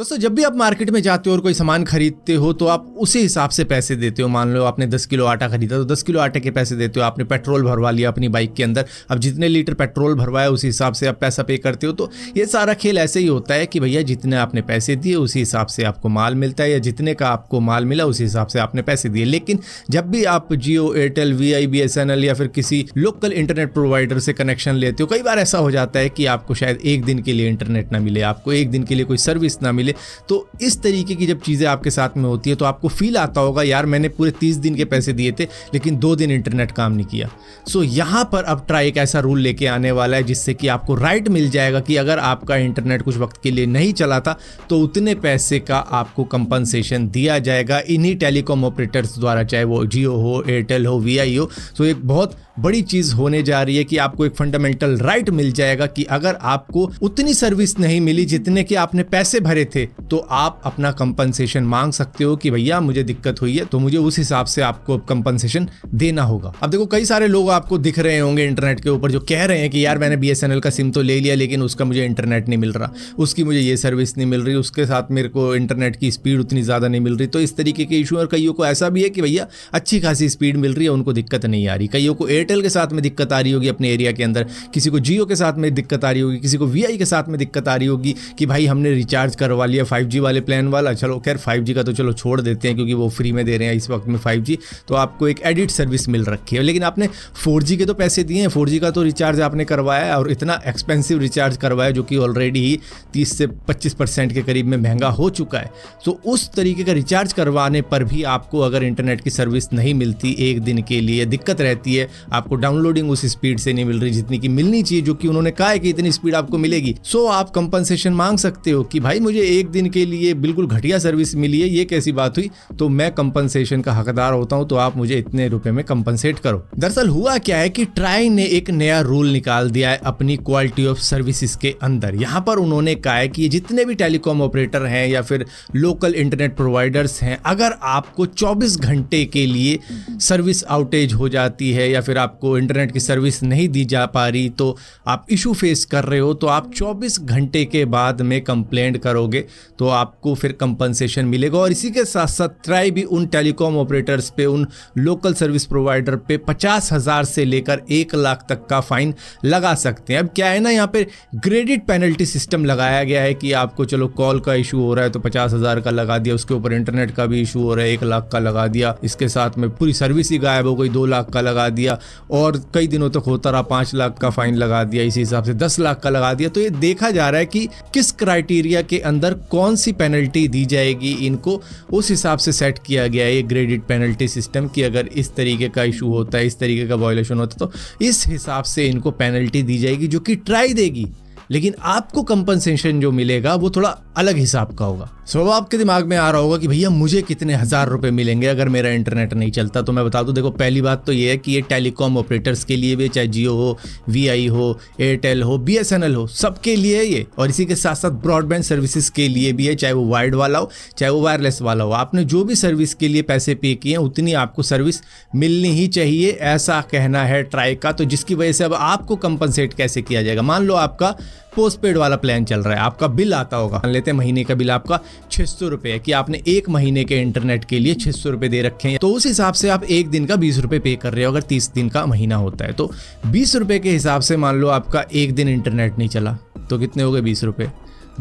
दोस्तों जब भी आप मार्केट में जाते हो और कोई सामान खरीदते हो तो आप उसी हिसाब से पैसे देते हो। मान लो आपने 10 किलो आटा खरीदा तो 10 किलो आटे के पैसे देते हो। आपने पेट्रोल भरवा लिया अपनी बाइक के अंदर, अब जितने लीटर पेट्रोल भरवाया उसी हिसाब से आप पैसा पे करते हो। तो ये सारा खेल ऐसे ही होता है कि भैया जितने आपने पैसे दिए उसी हिसाब से आपको माल मिलता है, या जितने का आपको माल मिला उसी हिसाब से आपने पैसे दिए। लेकिन जब भी आप जियो, एयरटेल, वीआई, BSNL या फिर किसी लोकल इंटरनेट प्रोवाइडर से कनेक्शन लेते हो, कई बार ऐसा हो जाता है कि आपको शायद एक दिन के लिए इंटरनेट ना मिले, आपको एक दिन के लिए कोई सर्विस ना मिले। तो इस तरीके की जब चीज़ें आपके साथ में होती है तो आपको फील आता होगा यार मैंने पूरे 30 दिन के पैसे दिए थे लेकिन 2 दिन इंटरनेट काम नहीं किया। सो यहाँ पर अब ट्राई एक ऐसा रूल लेके आने वाला है जिससे कि आपको राइट मिल जाएगा कि अगर आपका इंटरनेट कुछ वक्त के लिए नहीं चला था तो उतने पैसे का आपको कंपनसेशन दिया जाएगा इन्हीं टेलीकॉम ऑपरेटर्स द्वारा, चाहे वो जियो हो, एयरटेल हो, वीआई हो। सो एक बहुत बड़ी चीज़ होने जा रही है कि आपको एक फंडामेंटल राइट मिल जाएगा कि अगर आपको उतनी सर्विस नहीं मिली जितने के आपने पैसे भरे थे तो आप अपना कंपनसेशन मांग सकते हो कि भैया मुझे दिक्कत हुई है तो मुझे उस हिसाब से आपको कंपनसेशन देना होगा। अब देखो कई सारे लोग आपको दिख रहे होंगे इंटरनेट के ऊपर जो कह रहे हैं कि यार मैंने BSNL का सिम तो ले लिया लेकिन उसका मुझे इंटरनेट नहीं मिल रहा, उसकी मुझे ये सर्विस नहीं मिल रही, उसके साथ मेरे को इंटरनेट की स्पीड उतनी ज़्यादा नहीं मिल रही। तो इस तरीके के इशू, और कईयों को ऐसा भी है कि भैया अच्छी खासी स्पीड मिल रही है, उनको दिक्कत नहीं आ रही। कईयों को एयरटेल के साथ में दिक्कत आ रही होगी अपने एरिया के अंदर, किसी को जियो के साथ में दिक्कत आ रही होगी, किसी को वीआई के साथ में दिक्कत आ रही होगी कि भाई हमने रिचार्ज करवा लिया 5G वाले प्लान वाला। चलो खैर 5G का तो चलो छोड़ देते हैं क्योंकि वो फ्री में दे रहे हैं इस वक्त में 5G, तो आपको एक एडिट सर्विस मिल रखी है। लेकिन आपने 4G के तो पैसे दिए हैं, 4G का तो रिचार्ज आपने करवाया है और इतना एक्सपेंसिव रिचार्ज करवाया जो कि ऑलरेडी ही 30 से 25% के करीब में महंगा हो चुका है। तो उस तरीके का रिचार्ज करवाने पर भी आपको अगर इंटरनेट की सर्विस नहीं मिलती एक दिन के लिए, दिक्कत रहती है, आपको डाउनलोडिंग उस स्पीड से नहीं मिल रही जितनी की मिलनी चाहिए, जो कि उन्होंने कहा है कि इतनी स्पीड आपको मिलेगी। सो आप कंपनसेशन मांग सकते हो कि भाई मुझे एक दिन के लिए बिल्कुल घटिया सर्विस मिली है, ये कैसी बात हुई, तो मैं कंपनसेशन का हकदार होता हूं, तो आप मुझे इतने रुपए में कंपनसेट करो। दरअसल हुआ क्या है कि ट्राई ने एक नया रूल निकाल दिया है अपनी क्वालिटी ऑफ सर्विसेज के अंदर। यहां पर उन्होंने कहा है कि जितने भी टेलीकॉम ऑपरेटर हैं या फिर लोकल इंटरनेट प्रोवाइडर्स हैं, अगर आपको 24 घंटे के लिए सर्विस आउटेज हो जाती है या फिर आपको इंटरनेट की सर्विस नहीं दी जा पा रही, तो आप इशू फेस कर रहे हो, तो आप 24 घंटे के बाद में कंप्लेंट करोगे तो आपको फिर कंपनसेशन मिलेगा। और इसी के साथ साथ ट्राई भी उन टेलीकॉम ऑपरेटर्स पे, उन लोकल सर्विस प्रोवाइडर पे 50,000 से लेकर 1 लाख तक का फाइन लगा सकते हैं। अब क्या है ना, यहाँ पे ग्रेडेड पेनल्टी सिस्टम लगाया गया है कि आपको चलो कॉल का इशू हो रहा है तो 50,000 का लगा दिया, उसके ऊपर इंटरनेट का भी इशू हो रहा है 1 लाख का लगा दिया, इसके साथ में पूरी सर्विस ही गायब हो गई 2 लाख का लगा दिया, और कई दिनों तक होता रहा 5 लाख का फाइन लगा दिया, इसी हिसाब से 10 लाख का लगा दिया। तो ये देखा जा रहा है कि किस क्राइटेरिया के अंदर कौन सी पेनल्टी दी जाएगी, इनको उस हिसाब से सेट किया गया है ये ग्रेडेड पेनल्टी सिस्टम कि अगर इस तरीके का इशू होता है, इस तरीके का वायलेशन होता है तो इस हिसाब से इनको पेनल्टी दी जाएगी जो कि ट्राई देगी। लेकिन आपको कंपनसेशन जो मिलेगा वो थोड़ा अलग हिसाब का होगा। सो आपके दिमाग में आ रहा होगा कि भैया मुझे कितने हजार रुपए मिलेंगे अगर मेरा इंटरनेट नहीं चलता। तो मैं बता दूं, देखो पहली बात तो ये है कि ये टेलीकॉम ऑपरेटर्स के लिए भी, चाहे जियो हो, वीआई हो, एयरटेल हो, BSNL हो, सबके लिए है ये। और इसी के साथ साथ ब्रॉडबैंड सर्विसेज के लिए भी है, चाहे वो वायर्ड वाला हो चाहे वो वायरलेस वाला हो। आपने जो भी सर्विस के लिए पैसे पे किए हैं उतनी आपको सर्विस मिलनी ही चाहिए, ऐसा कहना है ट्राई का। तो जिसकी वजह से अब आपको कंपनसेट कैसे किया जाएगा, मान लो आपका पोस्टपेड वाला प्लान चल रहा है, आपका बिल आता होगा, मान लेते हैं महीने का बिल आपका 600 रुपये है कि आपने 1 महीने के इंटरनेट के लिए 600 रुपये दे रखे हैं, तो उस हिसाब से आप एक दिन का 20 रुपये पे कर रहे हो। अगर 30 दिन का महीना होता है तो 20 रुपये के हिसाब से मान लो आपका एक दिन इंटरनेट नहीं चला तो कितने हो गए 20 रुपये,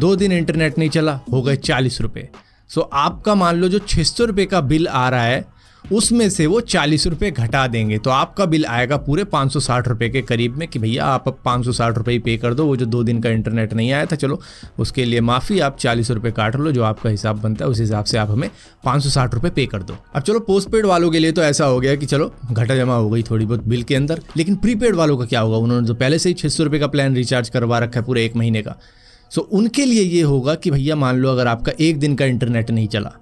2 दिन इंटरनेट नहीं चला हो गए 40 रुपये। सो आपका मान लो जो 600 रुपये का बिल आ रहा है उसमें से वो 40 रुपये घटा देंगे तो आपका बिल आएगा पूरे 560 रुपये के करीब में कि भैया आप 560 रुपये ही पे कर दो, वो जो 2 दिन का इंटरनेट नहीं आया था चलो उसके लिए माफ़ी, आप 40 रुपये काट लो, जो आपका हिसाब बनता है उस हिसाब से आप हमें 560 रुपये पे कर दो। अब चलो पोस्टपेड वालों के लिए तो ऐसा हो गया कि चलो घटा जमा हो गई थोड़ी बहुत बिल के अंदर, लेकिन प्रीपेड वालों का क्या होगा, उन्होंने तो पहले से ही 600 रुपये का प्लान रिचार्ज करवा रखा है पूरे 1 महीने का। सो उनके लिए ये होगा कि भैया मान लो अगर आपका एक दिन का इंटरनेट नहीं चला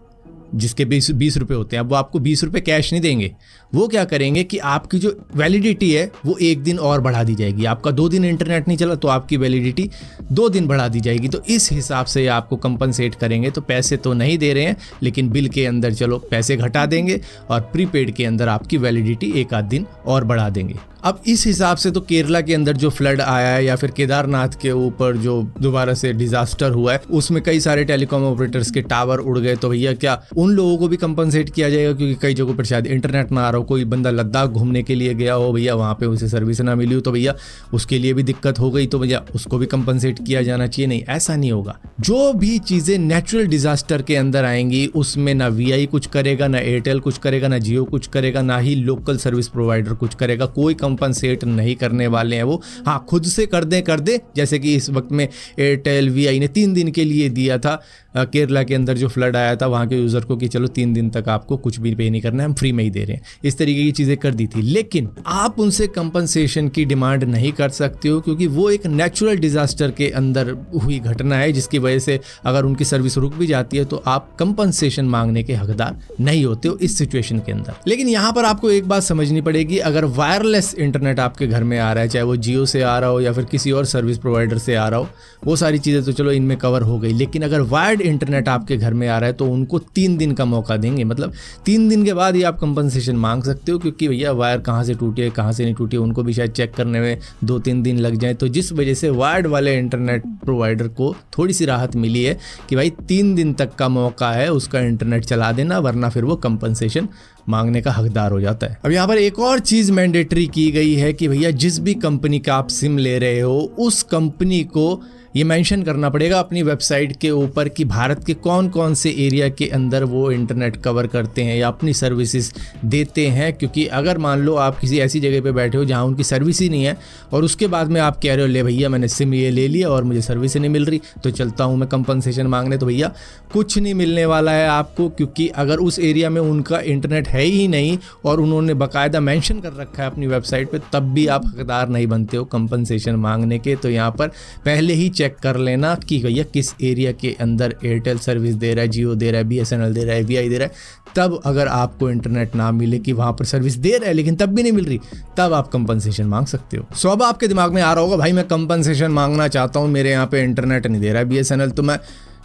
जिसके 20 रुपये होते हैं, अब वो आपको 20 रुपये कैश नहीं देंगे, वो क्या करेंगे कि आपकी जो वैलिडिटी है वो 1 दिन और बढ़ा दी जाएगी। आपका 2 दिन इंटरनेट नहीं चला तो आपकी वैलिडिटी 2 दिन बढ़ा दी जाएगी। तो इस हिसाब से आपको कंपनसेट करेंगे। तो पैसे तो नहीं दे रहे हैं लेकिन बिल के अंदर चलो पैसे घटा देंगे और प्रीपेड के अंदर आपकी वैलिडिटी 1 आध दिन और बढ़ा देंगे। अब इस हिसाब से तो केरला के अंदर जो फ्लड आया है या फिर केदारनाथ के ऊपर जो दोबारा से डिजास्टर हुआ है उसमें कई सारे टेलीकॉम ऑपरेटर्स के टावर उड़ गए, तो भैया क्या उन लोगों को भी कंपनसेट किया जाएगा? क्योंकि कई जगहों पर शायद इंटरनेट ना आ रहा हो, कोई बंदा लद्दाख घूमने के लिए गया हो भैया, वहाँ पे उसे सर्विस ना मिली हो तो भैया उसके लिए भी दिक्कत हो गई, तो भैया उसको भी कंपनसेट किया जाना चाहिए? नहीं, ऐसा नहीं होगा। जो भी चीज़ें नेचुरल डिजास्टर के अंदर आएंगी उसमें ना वीआई कुछ करेगा, ना एयरटेल कुछ करेगा, ना जियो कुछ करेगा, ना ही लोकल सर्विस प्रोवाइडर कुछ करेगा। कोई कंपनसेट नहीं करने वाले हैं वो। हाँ, खुद से कर दे, जैसे कि इस वक्त में एयरटेल वीआई ने 3 दिन के लिए दिया था केरला के अंदर जो फ्लड आया था वहाँ के यूज़र को कि चलो 3 दिन तक आपको कुछ भी पे नहीं करना है, हम फ्री में ही दे रहे हैं। इस तरीके की चीज़ें कर दी थी। लेकिन आप उनसे कंपनसेशन की डिमांड नहीं कर सकते हो क्योंकि वो एक नेचुरल डिजास्टर के अंदर हुई घटना है जिसकी वजह से अगर उनकी सर्विस रुक भी जाती है तो आप कंपनसेशन मांगने के हकदार नहीं होते हो इस सिचुएशन के अंदर। लेकिन यहाँ पर आपको एक बात समझनी पड़ेगी, अगर वायरलेस इंटरनेट आपके घर में आ रहा है, चाहे वो जियो से आ रहा हो या फिर किसी और सर्विस प्रोवाइडर से आ रहा हो, वो सारी चीज़ें तो चलो इनमें कवर हो गई। लेकिन अगर वायर्ड इंटरनेट आपके घर में आ रहा है तो उनको 3 दिन का मौका देंगे, मतलब 3 दिन के बाद ही आप कंपनसेशन मांग सकते हो, क्योंकि भैया वायर कहाँ से टूटी है कहाँ से नहीं टूटी है उनको भी शायद चेक करने में 2-3 दिन लग जाए। तो जिस वजह से वायर्ड वाले इंटरनेट प्रोवाइडर को थोड़ी सी राहत मिली है कि भाई 3 दिन तक का मौका है उसका इंटरनेट चला देना, वरना फिर वो कंपनसेशन मांगने का हकदार हो जाता है। अब यहाँ पर एक और चीज़ मैंडेटरी की गई है कि भैया जिस भी कंपनी का आप सिम ले रहे हो उस कंपनी को ये मेंशन करना पड़ेगा अपनी वेबसाइट के ऊपर कि भारत के कौन कौन से एरिया के अंदर वो इंटरनेट कवर करते हैं या अपनी सर्विसेज देते हैं। क्योंकि अगर मान लो आप किसी ऐसी जगह पे बैठे हो जहाँ उनकी सर्विस ही नहीं है और उसके बाद में आप कह रहे हो ले भैया मैंने सिम ये ले लिया और मुझे सर्विस ही नहीं मिल रही तो चलता हूँ मैं कंपनसेशन मांगने, तो भैया कुछ नहीं मिलने वाला है आपको। क्योंकि अगर उस एरिया में उनका इंटरनेट है ही नहीं और उन्होंने बाकायदा मेंशन कर रखा है अपनी वेबसाइट पे, तब भी आप हकदार नहीं बनते हो कंपनसेशन मांगने के। तो यहाँ पर पहले ही चेक कर लेना कि भैया किस एरिया के अंदर एयरटेल सर्विस दे रहा है, जियो दे रहा है, बीएसएनएल दे रहा है, वीआई दे रहा है। तब अगर आपको इंटरनेट ना मिले कि वहाँ पर सर्विस दे रहा है लेकिन तब भी नहीं मिल रही, तब आप कंपनसेशन मांग सकते हो। सो अब आपके दिमाग में आ रहा होगा भाई मैं कंपनसेशन मांगना चाहता हूँ, मेरे यहाँ पे इंटरनेट नहीं दे रहा है बीएसएनएल, तो मैं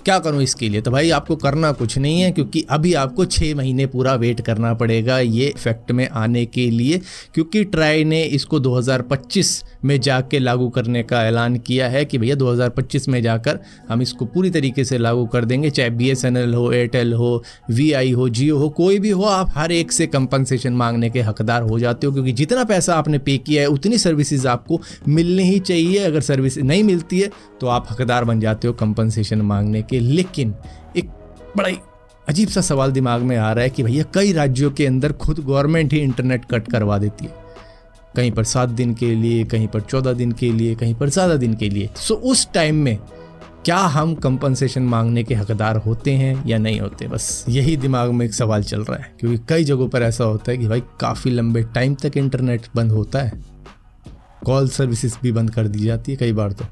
क्या करूं इसके लिए? तो भाई आपको करना कुछ नहीं है, क्योंकि अभी आपको 6 महीने पूरा वेट करना पड़ेगा ये इफेक्ट में आने के लिए। क्योंकि ट्राई ने इसको 2025 में जाके लागू करने का ऐलान किया है कि भैया 2025 में जाकर हम इसको पूरी तरीके से लागू कर देंगे। चाहे बीएसएनएल हो, एयरटेल हो, वीआई हो, जियो हो, कोई भी हो, आप हर एक से कंपनसेशन मांगने के हकदार हो जाते हो। क्योंकि जितना पैसा आपने पे किया है उतनी सर्विसेज आपको मिलनी ही चाहिए। अगर सर्विस नहीं मिलती है तो आप हकदार बन जाते हो कंपनसेशन मांगने के। लेकिन एक बड़ा ही अजीब सा सवाल दिमाग में आ रहा है कि भैया कई राज्यों के अंदर खुद गवर्नमेंट ही इंटरनेट कट करवा देती है, कहीं पर 7 दिन के लिए, कहीं पर 14 दिन के लिए, कहीं पर ज़्यादा दिन के लिए। सो उस टाइम में क्या हम कंपनसेशन मांगने के हकदार होते हैं या नहीं होते? बस यही दिमाग में एक सवाल चल रहा है। क्योंकि कई जगहों पर ऐसा होता है कि भाई काफ़ी लंबे टाइम तक इंटरनेट बंद होता है, कॉल सर्विसेज भी बंद कर दी जाती है कई बार तो।